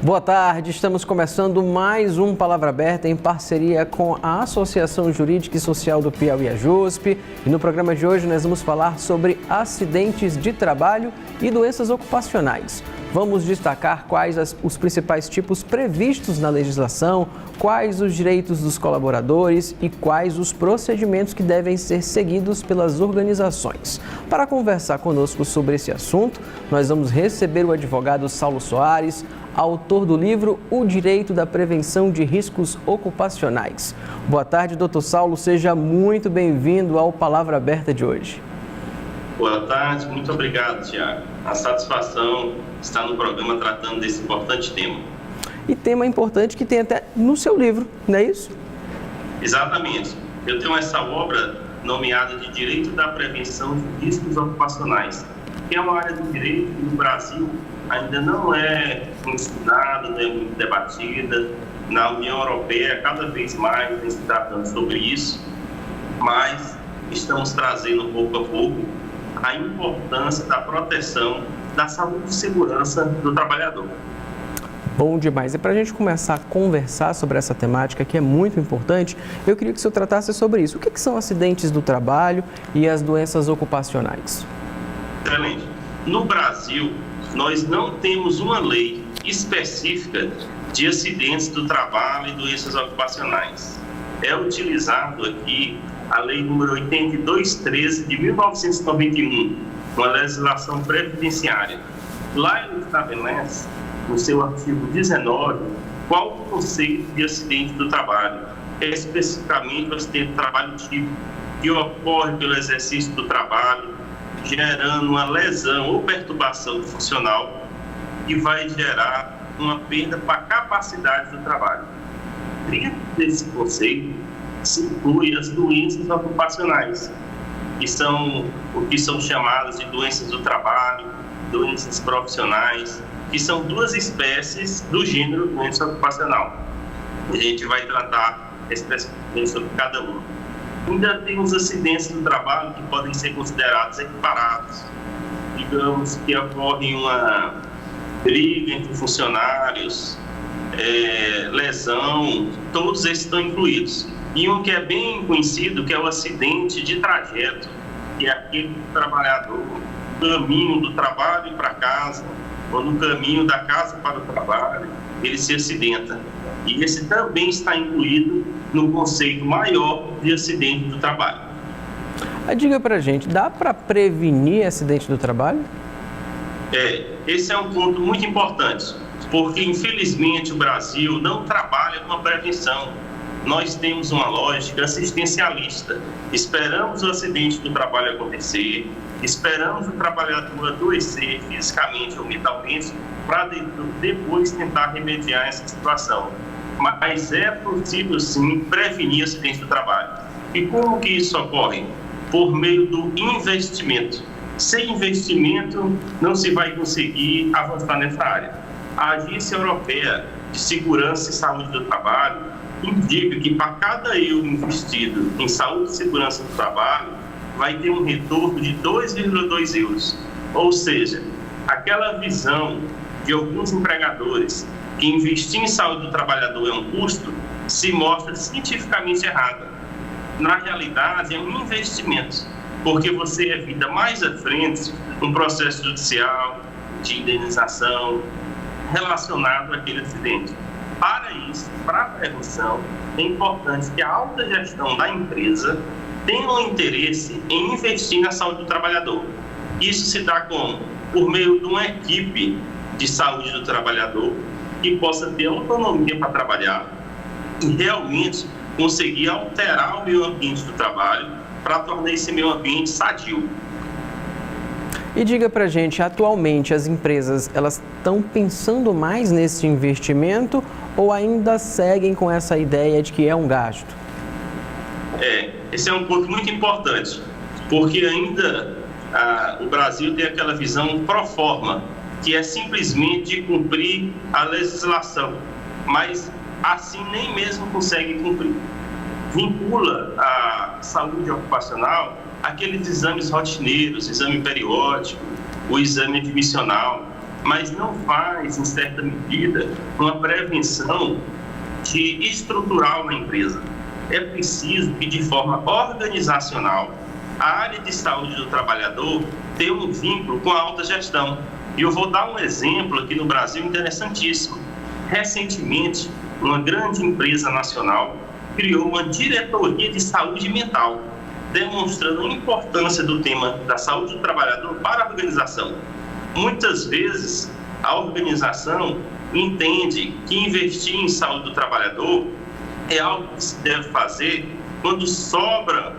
Boa tarde, estamos começando mais um Palavra Aberta em parceria com a Associação Jurídica e Social do Piauí, a JUSP. E no programa de hoje nós vamos falar sobre acidentes de trabalho e doenças ocupacionais. Vamos destacar quais os principais tipos previstos na legislação, quais os direitos dos colaboradores e quais os procedimentos que devem ser seguidos pelas organizações. Para conversar conosco sobre esse assunto, nós vamos receber o advogado Saulo Soares, autor do livro O Direito da Prevenção de Riscos Ocupacionais. Boa tarde, doutor Saulo, seja muito bem-vindo ao Palavra Aberta de hoje. Boa tarde, muito obrigado, Tiago. A satisfação estar no programa tratando desse importante tema. E tema importante que tem até no seu livro, não é isso? Exatamente. Eu tenho essa obra nomeada de Direito da Prevenção de Riscos Ocupacionais, que é uma área do direito que no Brasil ainda não é ensinada, não é muito debatida. Na União Europeia, cada vez mais vem se tratando sobre isso, mas estamos trazendo pouco a pouco a importância da proteção da saúde e segurança do trabalhador. Bom demais. E para a gente começar a conversar sobre essa temática, que é muito importante, eu queria que o senhor tratasse sobre isso. O que são acidentes do trabalho e as doenças ocupacionais? Excelente. No Brasil, nós não temos uma lei específica de acidentes do trabalho e doenças ocupacionais. É utilizado aqui a Lei número 8213 de 1991, uma legislação previdenciária. Lá ele estabelece, no seu artigo 19, qual o conceito de acidente do trabalho. É especificamente o acidente do trabalho típico, que ocorre pelo exercício do trabalho, gerando uma lesão ou perturbação funcional que vai gerar uma perda para a capacidade do trabalho. Dentro desse conceito, se inclui as doenças ocupacionais, que são o que são chamadas de doenças do trabalho, doenças profissionais, que são duas espécies do gênero doença ocupacional. A gente vai tratar especificamente sobre cada uma. Ainda tem os acidentes do trabalho que podem ser considerados equiparados. Digamos que ocorre uma briga entre funcionários, lesão, todos esses estão incluídos. E um que é bem conhecido, que é o acidente de trajeto, que é aquele trabalhador no caminho do trabalho para casa, ou no caminho da casa para o trabalho, ele se acidenta. E esse também está incluído no conceito maior de acidente do trabalho. Diga pra gente, dá para prevenir acidente do trabalho? Esse é um ponto muito importante, porque infelizmente o Brasil não trabalha com a prevenção. Nós temos uma lógica assistencialista. Esperamos o acidente do trabalho acontecer, esperamos o trabalhador adoecer fisicamente ou mentalmente para depois tentar remediar essa situação. Mas é possível sim prevenir acidentes do trabalho. E como que isso ocorre? Por meio do investimento. Sem investimento não se vai conseguir avançar nessa área. A Agência Europeia de Segurança e Saúde do Trabalho indica que para cada euro investido em saúde e segurança do trabalho vai ter um retorno de 2,2 euros. Ou seja, aquela visão de alguns empregadores que investir em saúde do trabalhador é um custo, se mostra cientificamente errada. Na realidade, é um investimento, porque você evita mais à frente um processo judicial de indenização relacionado àquele acidente. Para isso, para a prevenção, é importante que a alta gestão da empresa tenha um interesse em investir na saúde do trabalhador. Isso se dá como? Por meio de uma equipe de saúde do trabalhador que possa ter autonomia para trabalhar e realmente conseguir alterar o meio ambiente do trabalho para tornar esse meio ambiente sadio. E diga pra gente, atualmente as empresas, elas estão pensando mais nesse investimento ou ainda seguem com essa ideia de que é um gasto? Esse é um ponto muito importante, porque ainda o Brasil tem aquela visão pro forma, que é simplesmente cumprir a legislação, mas assim nem mesmo consegue cumprir. Vincula a saúde ocupacional aqueles exames rotineiros, exame periódico, o exame admissional, mas não faz, em certa medida, uma prevenção estrutural na empresa. É preciso que, de forma organizacional, a área de saúde do trabalhador tenha um vínculo com a alta gestão. E eu vou dar um exemplo aqui no Brasil interessantíssimo. Recentemente, uma grande empresa nacional criou uma diretoria de saúde mental, demonstrando a importância do tema da saúde do trabalhador para a organização. Muitas vezes, a organização entende que investir em saúde do trabalhador é algo que se deve fazer quando sobra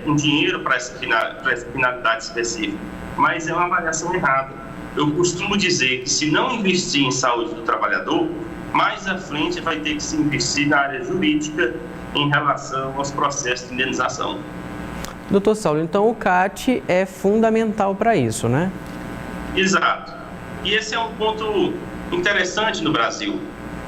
um dinheiro para essa finalidade específica, mas é uma avaliação errada. Eu costumo dizer que, se não investir em saúde do trabalhador, mais à frente vai ter que se investir na área jurídica em relação aos processos de indenização. Doutor Saulo, então o CAT é fundamental para isso, né? Exato. E esse é um ponto interessante no Brasil,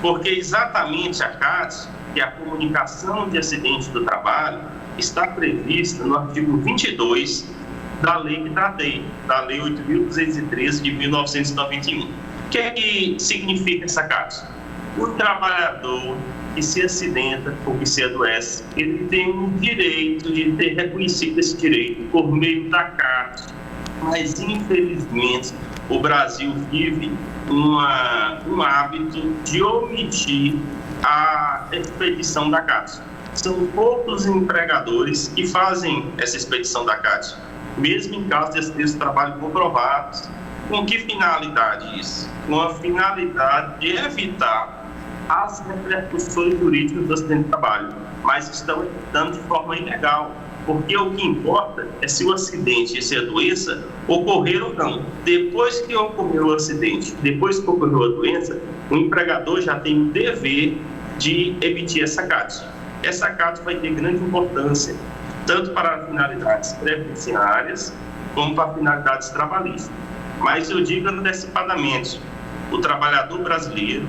porque exatamente a CAT, que é a comunicação de acidentes do trabalho, está prevista no artigo 22 da lei que tratei, da Lei 8.213 de 1991. O que é que significa essa CAT? O trabalhador que se acidenta ou que se adoece, ele tem o direito de ter reconhecido esse direito por meio da CAT, mas infelizmente o Brasil vive um hábito de omitir a expedição da CAT. São poucos empregadores que fazem essa expedição da CAT, mesmo em caso de acidentes de trabalho comprovados. Com que finalidade isso? Com a finalidade de evitar as repercussões jurídicas do acidente de trabalho, mas estão evitando de forma ilegal, porque o que importa é se o acidente e se a doença ocorreram ou não. Depois que ocorreu o acidente, depois que ocorreu a doença, o empregador já tem o dever de emitir essa CAT. Essa CAT vai ter grande importância, tanto para finalidades previdenciárias, como para finalidades trabalhistas. Mas eu digo antecipadamente, o trabalhador brasileiro,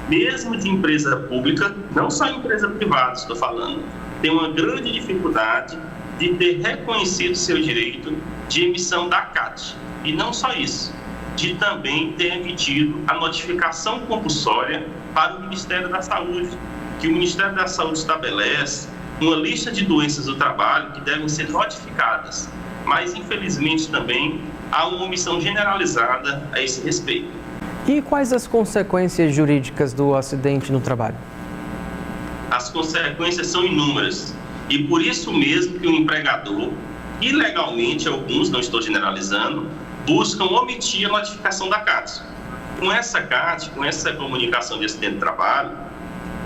mesmo de empresa pública, não só empresa privada, estou falando, tem uma grande dificuldade de ter reconhecido seu direito de emissão da CAT. E não só isso, de também ter emitido a notificação compulsória para o Ministério da Saúde, que o Ministério da Saúde estabelece uma lista de doenças do trabalho que devem ser notificadas. Mas, infelizmente, também há uma omissão generalizada a esse respeito. E quais as consequências jurídicas do acidente no trabalho? As consequências são inúmeras. E por isso mesmo que o empregador, ilegalmente, alguns, não estou generalizando, buscam omitir a notificação da CAT. Com essa CAT, com essa comunicação de acidente de trabalho,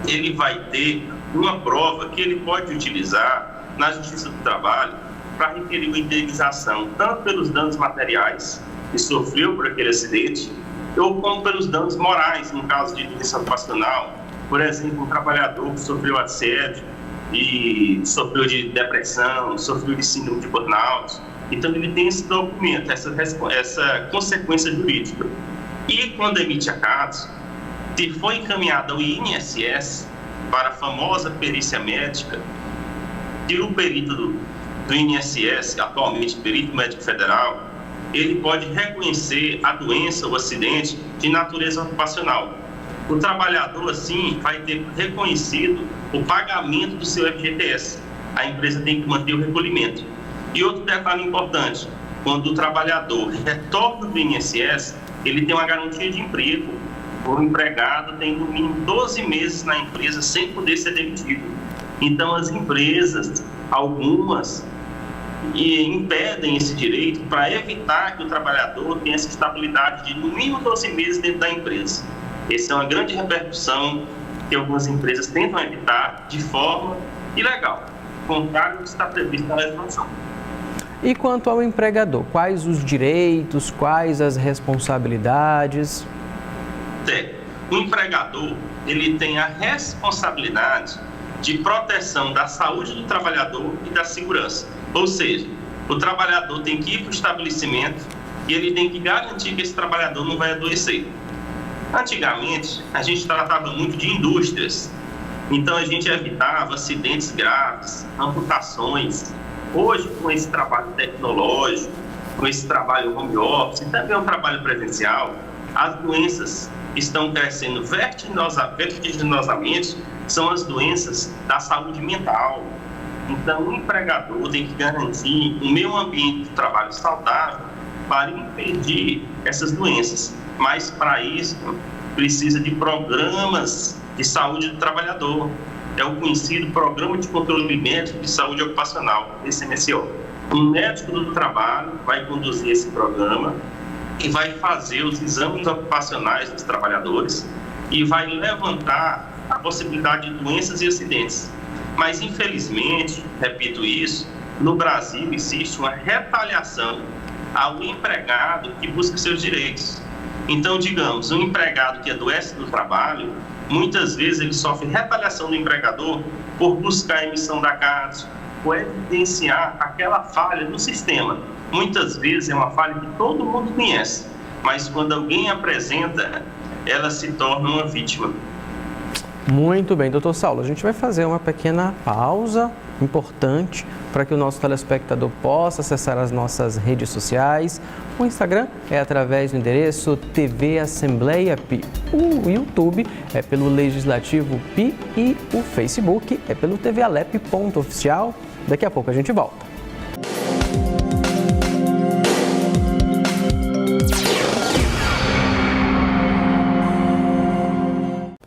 ele vai ter uma prova que ele pode utilizar na Justiça do Trabalho para requerer uma indenização, tanto pelos danos materiais que sofreu por aquele acidente, ou como pelos danos morais, no caso de doença ocupacional. Por exemplo, um trabalhador que sofreu assédio e sofreu de depressão, sofreu de síndrome de burnout. Então, ele tem esse documento, essa consequência jurídica. E quando emite a CAT, se for encaminhada ao INSS para a famosa perícia médica, que o perito do INSS, atualmente perito médico federal, ele pode reconhecer a doença ou acidente de natureza ocupacional. O trabalhador, assim, vai ter reconhecido o pagamento do seu FGTS. A empresa tem que manter o recolhimento. E outro detalhe importante, quando o trabalhador retorna do INSS, ele tem uma garantia de emprego. O empregado tem no mínimo 12 meses na empresa sem poder ser demitido. Então, as empresas, algumas, impedem esse direito para evitar que o trabalhador tenha essa estabilidade de no mínimo 12 meses dentro da empresa. Essa é uma grande repercussão que algumas empresas tentam evitar de forma ilegal, contrário ao que está previsto na legislação. E quanto ao empregador, quais os direitos, quais as responsabilidades? O empregador, ele tem a responsabilidade de proteção da saúde do trabalhador e da segurança. Ou seja, o trabalhador tem que ir para o estabelecimento e ele tem que garantir que esse trabalhador não vai adoecer. Antigamente, a gente tratava muito de indústrias, então a gente evitava acidentes graves, amputações. Hoje, com esse trabalho tecnológico, com esse trabalho home office, e também um trabalho presencial, As doenças que estão crescendo vertiginosamente são as doenças da saúde mental. Então, o empregador tem que garantir um meio ambiente de trabalho saudável para impedir essas doenças. Mas, para isso, precisa de programas de saúde do trabalhador. É o conhecido Programa de Controle Médico de Saúde Ocupacional, PCMSO. Um médico do trabalho vai conduzir esse programa e vai fazer os exames ocupacionais dos trabalhadores e vai levantar a possibilidade de doenças e acidentes. Mas, infelizmente, repito isso, no Brasil existe uma retaliação ao empregado que busca seus direitos. Então, digamos, um empregado que adoece do trabalho, muitas vezes ele sofre retaliação do empregador por buscar a emissão da CAT, por evidenciar aquela falha no sistema. Muitas vezes é uma falha que todo mundo conhece, mas quando alguém apresenta, ela se torna uma vítima. Muito bem, doutor Saulo, a gente vai fazer uma pequena pausa importante para que o nosso telespectador possa acessar as nossas redes sociais. O Instagram é através do endereço TV Assembleia Pi. O YouTube é pelo Legislativo Pi e o Facebook é pelo TVAlep.oficial. Daqui a pouco a gente volta.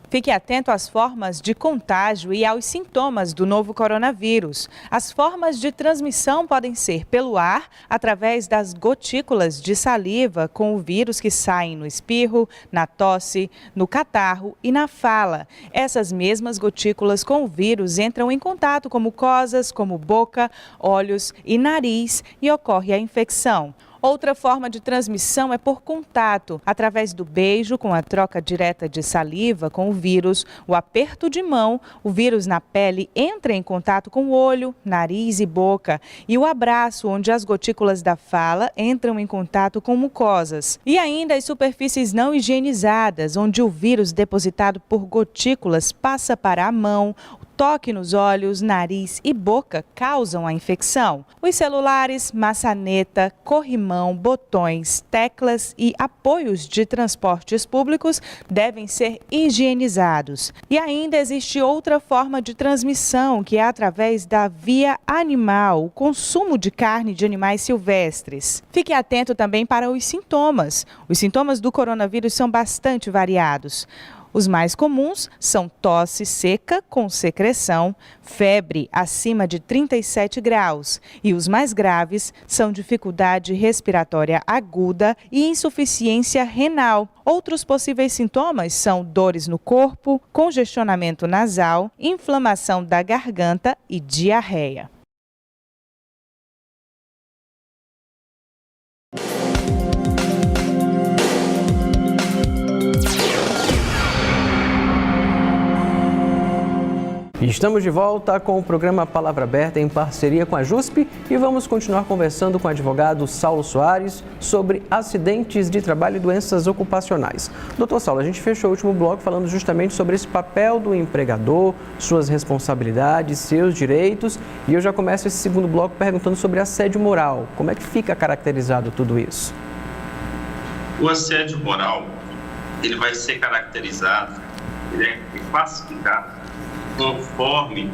Fique atento às formas de contágio e aos sintomas do novo coronavírus. As formas de transmissão podem ser pelo ar, através das gotículas de saliva com o vírus que saem no espirro, na tosse, no catarro e na fala. Essas mesmas gotículas com o vírus entram em contato com mucosas, como boca, olhos e nariz, e ocorre a infecção. Outra forma de transmissão é por contato, através do beijo com a troca direta de saliva com o vírus, o aperto de mão, o vírus na pele entra em contato com o olho, nariz e boca, e o abraço, onde as gotículas da fala entram em contato com mucosas. E ainda as superfícies não higienizadas, onde o vírus depositado por gotículas passa para a mão, toque nos olhos, nariz e boca causam a infecção. Os celulares, maçaneta, corrimão, botões, teclas e apoios de transportes públicos devem ser higienizados. E ainda existe outra forma de transmissão, que é através da via animal, o consumo de carne de animais silvestres. Fique atento também para os sintomas. Os sintomas do coronavírus são bastante variados. Os mais comuns são tosse seca com secreção, febre acima de 37 graus e os mais graves são dificuldade respiratória aguda e insuficiência renal. Outros possíveis sintomas são dores no corpo, congestionamento nasal, inflamação da garganta e diarreia. Estamos de volta com o programa Palavra Aberta em parceria com a JUSP e vamos continuar conversando com o advogado Saulo Soares sobre acidentes de trabalho e doenças ocupacionais. Doutor Saulo, a gente fechou o último bloco falando justamente sobre esse papel do empregador, suas responsabilidades, seus direitos, e eu já começo esse segundo bloco perguntando sobre assédio moral. Como é que fica caracterizado tudo isso? O assédio moral, ele vai ser caracterizado, ele é classificado conforme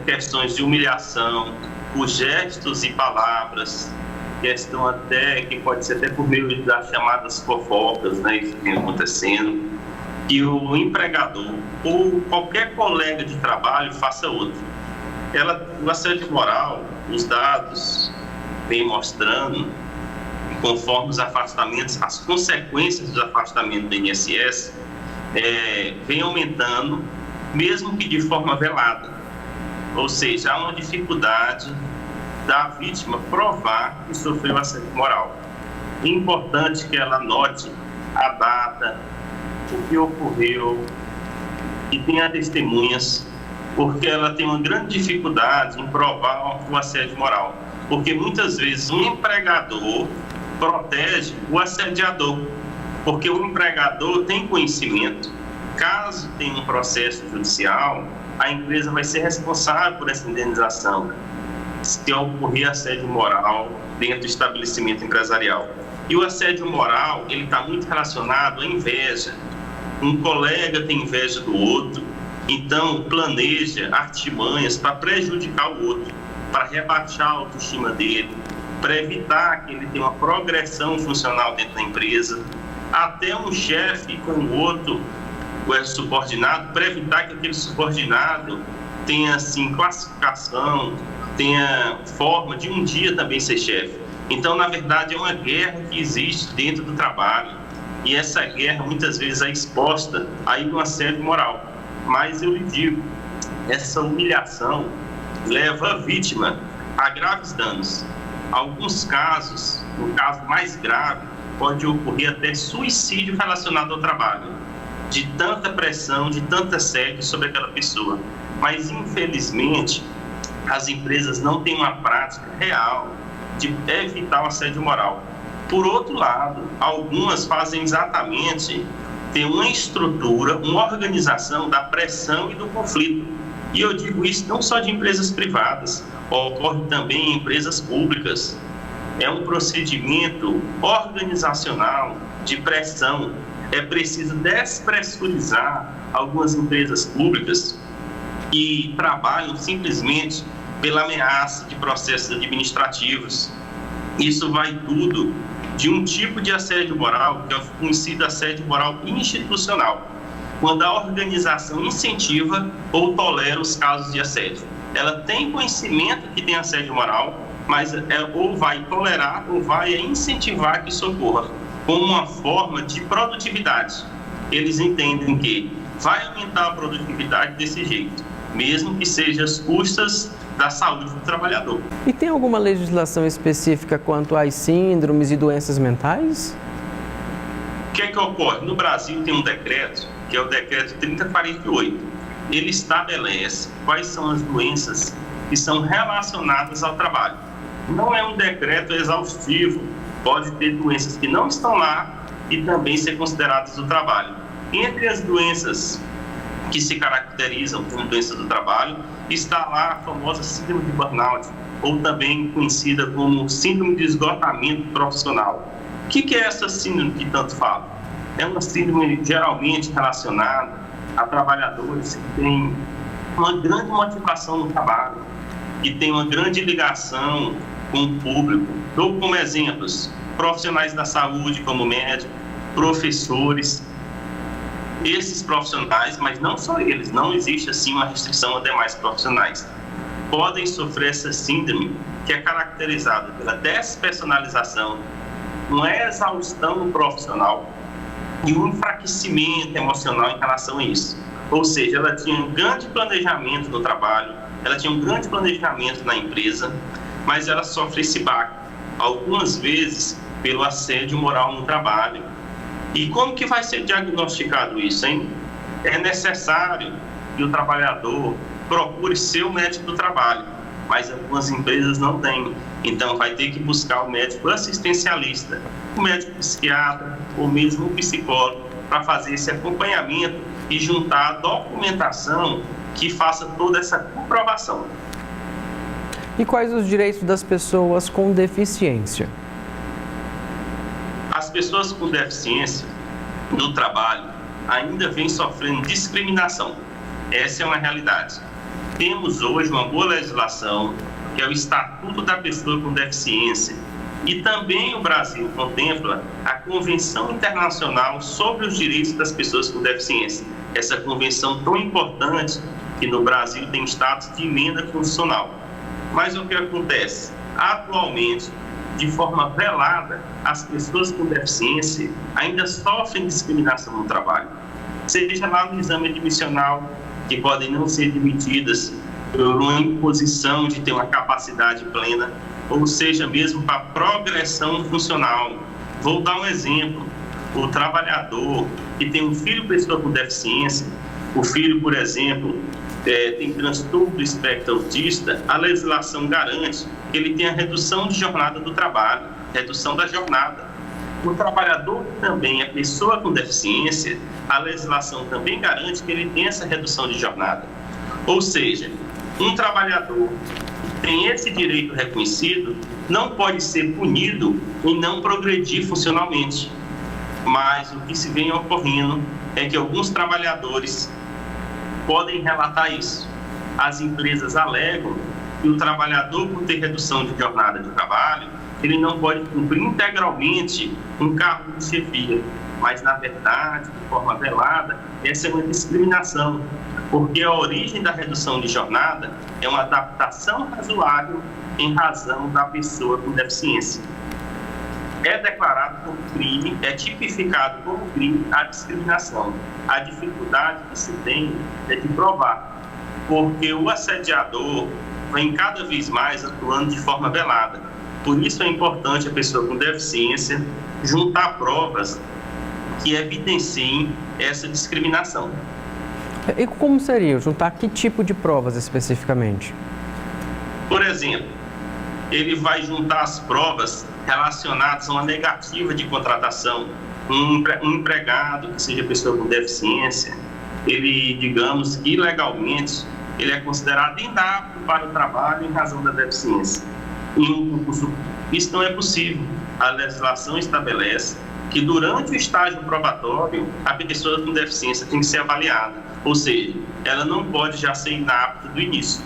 questões de humilhação, por gestos e palavras, questão até que pode ser até por meio das chamadas fofocas, né, isso que tem acontecendo, que o empregador ou qualquer colega de trabalho faça outro. O assédio moral, os dados vêm mostrando, conforme os afastamentos, as consequências dos afastamentos do INSS vem aumentando, mesmo que de forma velada. Ou seja, há uma dificuldade da vítima provar que sofreu assédio moral. É importante que ela anote a data, o que ocorreu, e tenha testemunhas, porque ela tem uma grande dificuldade em provar o assédio moral. Porque muitas vezes um empregador protege o assediador, porque o empregador tem conhecimento. Caso tenha um processo judicial, a empresa vai ser responsável por essa indenização se ocorrer assédio moral dentro do estabelecimento empresarial. E o assédio moral, ele está muito relacionado à inveja. Um colega tem inveja do outro, então planeja artimanhas para prejudicar o outro, para rebaixar a autoestima dele, para evitar que ele tenha uma progressão funcional dentro da empresa, até um chefe com o outro subordinado, para evitar que aquele subordinado tenha assim, classificação, tenha forma de um dia também ser chefe. Então, na verdade, é uma guerra que existe dentro do trabalho. E essa guerra, muitas vezes, é exposta a um assédio moral. Mas eu lhe digo, essa humilhação leva a vítima a graves danos. Alguns casos, no caso mais grave, pode ocorrer até suicídio relacionado ao trabalho, de tanta pressão, de tanto assédio sobre aquela pessoa. Mas, infelizmente, as empresas não têm uma prática real de evitar o assédio moral. Por outro lado, algumas fazem exatamente ter uma estrutura, uma organização da pressão e do conflito. E eu digo isso não só de empresas privadas, ocorre também em empresas públicas. É um procedimento organizacional de pressão. É preciso despressurizar algumas empresas públicas que trabalham simplesmente pela ameaça de processos administrativos. Isso vai tudo de um tipo de assédio moral, que é o conhecido assédio moral institucional, quando a organização incentiva ou tolera os casos de assédio. Ela tem conhecimento que tem assédio moral, mas ou vai tolerar ou vai incentivar que isso ocorra, como uma forma de produtividade. Eles entendem que vai aumentar a produtividade desse jeito, mesmo que seja às custas da saúde do trabalhador. E tem alguma legislação específica quanto às síndromes e doenças mentais? O que é que ocorre? No Brasil tem um decreto, que é o decreto 3048. Ele estabelece quais são as doenças que são relacionadas ao trabalho. Não é um decreto exaustivo, pode ter doenças que não estão lá e também ser consideradas do trabalho. Entre as doenças que se caracterizam como doença do trabalho, está lá a famosa síndrome de burnout, ou também conhecida como síndrome de esgotamento profissional. O que é essa síndrome que tanto fala? É uma síndrome geralmente relacionada a trabalhadores que têm uma grande motivação no trabalho, que têm uma grande ligação com o público. Dou como exemplos profissionais da saúde, como médicos, professores. Esses profissionais, mas não só eles, não existe assim uma restrição a demais profissionais, podem sofrer essa síndrome que é caracterizada pela despersonalização, uma exaustão profissional e um enfraquecimento emocional em relação a isso. Ou seja, ela tinha um grande planejamento no trabalho, ela tinha um grande planejamento na empresa, mas ela sofre esse baque, algumas vezes pelo assédio moral no trabalho. E como que vai ser diagnosticado isso, hein? É necessário que o trabalhador procure seu médico do trabalho, mas algumas empresas não têm. Então, vai ter que buscar o médico assistencialista, o médico psiquiatra ou mesmo o psicólogo para fazer esse acompanhamento e juntar a documentação que faça toda essa comprovação. E quais os direitos das pessoas com deficiência? As pessoas com deficiência no trabalho ainda vêm sofrendo discriminação. Essa é uma realidade. Temos hoje uma boa legislação, que é o Estatuto da Pessoa com Deficiência, e também o Brasil contempla a Convenção Internacional sobre os Direitos das Pessoas com Deficiência. Essa convenção tão importante que no Brasil tem status de emenda constitucional. Mas o que acontece? Atualmente, de forma velada, as pessoas com deficiência ainda sofrem discriminação no trabalho. Seja lá no exame admissional, que podem não ser admitidas por uma imposição de ter uma capacidade plena, ou seja mesmo para progressão funcional. Vou dar um exemplo. O trabalhador que tem um filho pessoa com deficiência, o filho, por exemplo, tem transtorno do espectro autista, a legislação garante que ele tenha redução de jornada do trabalho, redução da jornada. O trabalhador que também é pessoa com deficiência, a legislação também garante que ele tenha essa redução de jornada. Ou seja, um trabalhador que tem esse direito reconhecido, não pode ser punido em não progredir funcionalmente. Mas o que se vem ocorrendo é que alguns trabalhadores podem relatar isso. As empresas alegam que o trabalhador, por ter redução de jornada de trabalho, ele não pode cumprir integralmente um cargo de chefia. Mas, na verdade, de forma velada, essa é uma discriminação, porque a origem da redução de jornada é uma adaptação razoável em razão da pessoa com deficiência. É declarado como crime, é tipificado como crime a discriminação. A dificuldade que se tem é de provar, porque o assediador vem cada vez mais atuando de forma velada. Por isso é importante a pessoa com deficiência juntar provas que evidenciem essa discriminação. E como seria? Juntar que tipo de provas especificamente? Por exemplo, ele vai juntar as provas relacionadas a uma negativa de contratação. Um empregado que seja pessoa com deficiência, ele, digamos, ilegalmente, ele é considerado inapto para o trabalho em razão da deficiência. Em um concurso, isso não é possível. A legislação estabelece que durante o estágio probatório, a pessoa com deficiência tem que ser avaliada. Ou seja, ela não pode já ser inapta do início.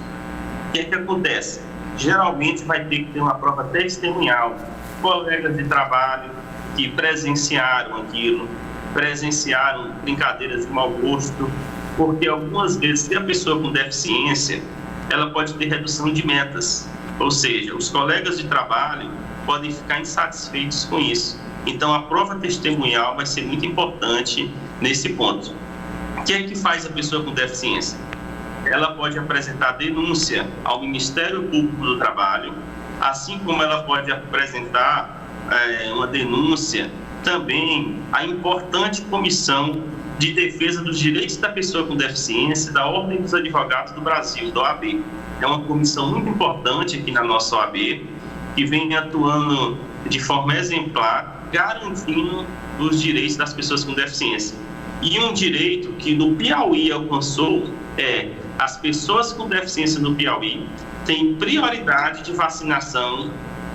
O que é que acontece? Geralmente vai ter que ter uma prova testemunhal. Colegas de trabalho que presenciaram aquilo, presenciaram brincadeiras de mau gosto, porque algumas vezes, se a pessoa com deficiência, ela pode ter redução de metas. Ou seja, os colegas de trabalho podem ficar insatisfeitos com isso. Então, a prova testemunhal vai ser muito importante nesse ponto. O que é que faz a pessoa com deficiência? Ela pode apresentar denúncia ao Ministério Público do Trabalho, assim como ela pode apresentar uma denúncia também à importante Comissão de Defesa dos Direitos da Pessoa com Deficiência da Ordem dos Advogados do Brasil, da OAB. É uma comissão muito importante aqui na nossa OAB, que vem atuando de forma exemplar, garantindo os direitos das pessoas com deficiência. E um direito que no Piauí alcançou é as pessoas com deficiência no Piauí têm prioridade de vacinação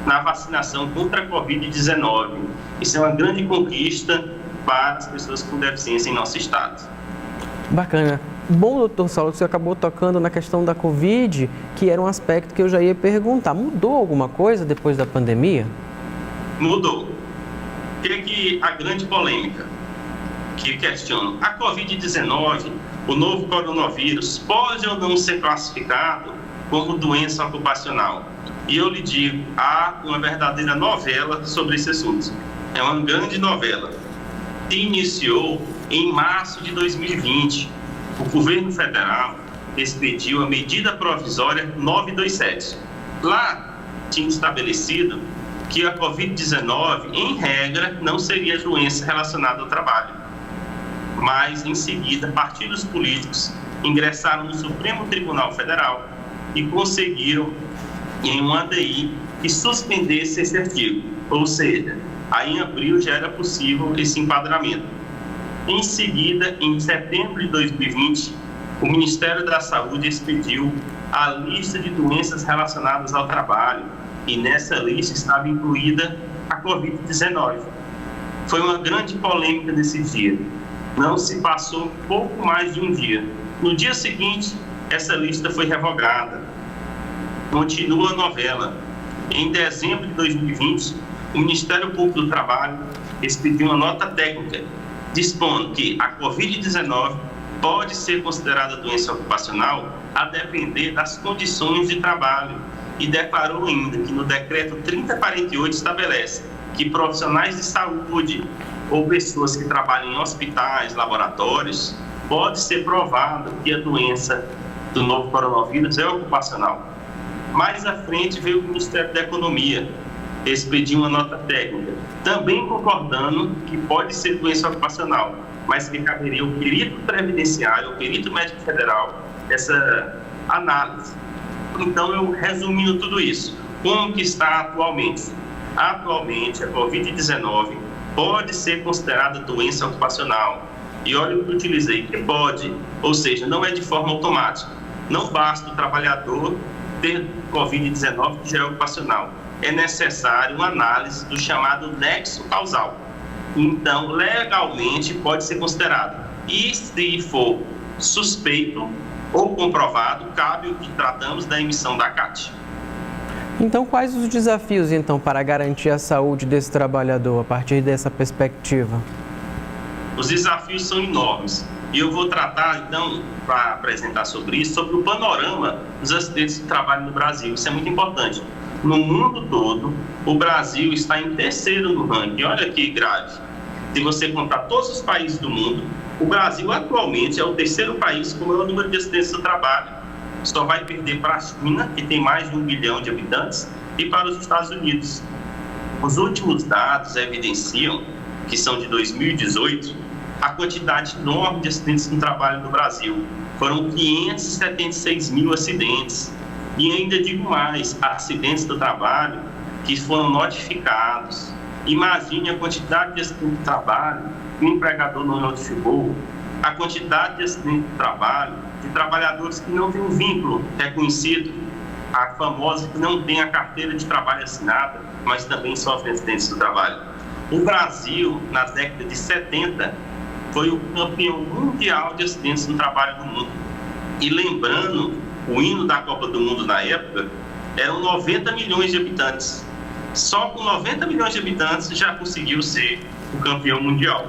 na vacinação contra a Covid-19. Isso é uma grande conquista para as pessoas com deficiência em nosso estado. Bacana. Bom, doutor Saulo, você acabou tocando na questão da Covid, que era um aspecto que eu já ia perguntar. Mudou alguma coisa depois da pandemia? Mudou. O que é que a grande polêmica que questionam? A Covid-19, o novo coronavírus, pode ou não ser classificado como doença ocupacional? E eu lhe digo, há uma verdadeira novela sobre esse assunto. É uma grande novela. Se iniciou em março de 2020. O governo federal expediu a medida provisória 927. Lá tinha estabelecido que a Covid-19, em regra, não seria doença relacionada ao trabalho. Mas, em seguida, partidos políticos ingressaram no Supremo Tribunal Federal e conseguiram, em um ADI, que suspendesse esse artigo. Ou seja, aí em abril já era possível esse enquadramento. Em seguida, em setembro de 2020, o Ministério da Saúde expediu a lista de doenças relacionadas ao trabalho e nessa lista estava incluída a Covid-19. Foi uma grande polêmica nesse dia. Não se passou pouco mais de um dia. No dia seguinte, essa lista foi revogada. Continua a novela. Em dezembro de 2020, o Ministério Público do Trabalho expediu uma nota técnica dispondo que a Covid-19 pode ser considerada doença ocupacional a depender das condições de trabalho e declarou ainda que no decreto 3048 estabelece que profissionais de saúde ou pessoas que trabalham em hospitais, laboratórios, pode ser provado que a doença do novo coronavírus é ocupacional. Mais à frente veio o Ministério da Economia, expediu uma nota técnica, também concordando que pode ser doença ocupacional, mas que caberia ao perito previdenciário, ao perito médico federal, essa análise. Então, eu resumindo tudo isso, como que está atualmente? Atualmente, a Covid-19 pode ser considerada doença ocupacional. E olha o que eu utilizei, que pode, ou seja, não é de forma automática. Não basta o trabalhador ter Covid-19 que já é ocupacional. É necessário uma análise do chamado nexo causal. Então, legalmente, pode ser considerado. E se for suspeito ou comprovado, cabe o que tratamos da emissão da CAT. Então, quais os desafios, então, para garantir a saúde desse trabalhador a partir dessa perspectiva? Os desafios são enormes. E eu vou tratar, então, para apresentar sobre isso, sobre o panorama dos acidentes de trabalho no Brasil. Isso é muito importante. No mundo todo, o Brasil está em terceiro no ranking. Olha que grave. Se você contar todos os países do mundo, o Brasil atualmente é o terceiro país com o maior número de acidentes do trabalho. Só vai perder para a China, que tem mais de 1 bilhão de habitantes, e para os Estados Unidos. Os últimos dados evidenciam, que são de 2018, a quantidade enorme de acidentes no trabalho no Brasil. Foram 576 mil acidentes. E ainda digo mais, acidentes do trabalho que foram notificados. Imagine a quantidade de acidentes do trabalho que o empregador não notificou, a quantidade de acidentes do trabalho de trabalhadores que não têm um vínculo reconhecido, a famosa que não tem a carteira de trabalho assinada, mas também sofre acidentes do trabalho. O Brasil, na década de 70, foi o campeão mundial de acidentes no trabalho do mundo. E lembrando, o hino da Copa do Mundo na época eram 90 milhões de habitantes. Só com 90 milhões de habitantes já conseguiu ser o campeão mundial.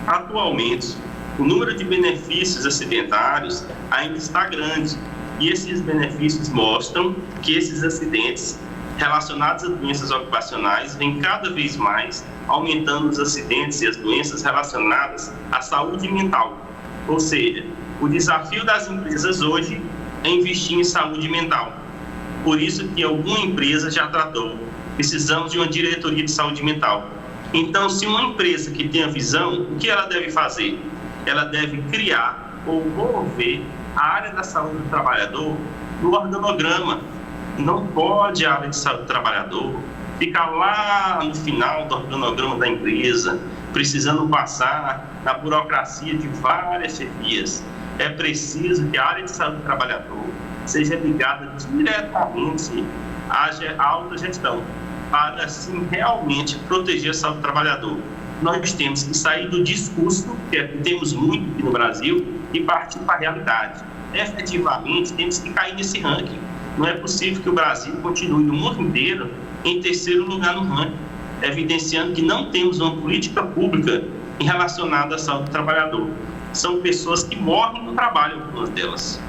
Atualmente, o número de benefícios acidentários ainda está grande. E esses benefícios mostram que esses acidentes relacionados a doenças ocupacionais vêm cada vez mais aumentando os acidentes e as doenças relacionadas à saúde mental. Ou seja, o desafio das empresas hoje é investir em saúde mental. Por isso que alguma empresa já tratou. Precisamos de uma diretoria de saúde mental. Então, se uma empresa que tem a visão, o que ela deve fazer? Ela deve criar ou mover a área da saúde do trabalhador no organograma. Não pode a área de saúde do trabalhador ficar lá no final do organograma da empresa, precisando passar na burocracia de várias chefias. É preciso que a área de saúde do trabalhador seja ligada diretamente à alta gestão, para assim realmente proteger a saúde do trabalhador. Nós temos que sair do discurso, que temos muito aqui no Brasil, e partir para a realidade. Efetivamente, temos que cair nesse ranking. Não é possível que o Brasil continue no mundo inteiro em terceiro lugar no ranking, evidenciando que não temos uma política pública relacionada à saúde do trabalhador. São pessoas que morrem no trabalho, algumas delas.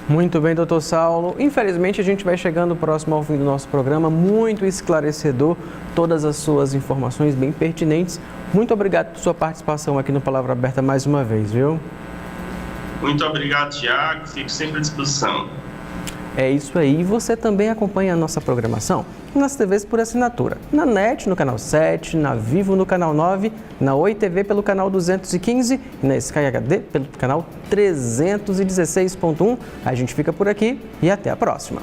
Muito bem, doutor Saulo. Infelizmente, a gente vai chegando próximo ao fim do nosso programa, muito esclarecedor, todas as suas informações bem pertinentes. Muito obrigado por sua participação aqui no Palavra Aberta mais uma vez, viu? Muito obrigado, Tiago. Fico sempre à disposição. É isso aí. E você também acompanha a nossa programação nas TVs por assinatura. Na NET, no canal 7, na Vivo, no canal 9, na Oi TV pelo canal 215 e na Sky HD pelo canal 316.1. A gente fica por aqui e até a próxima.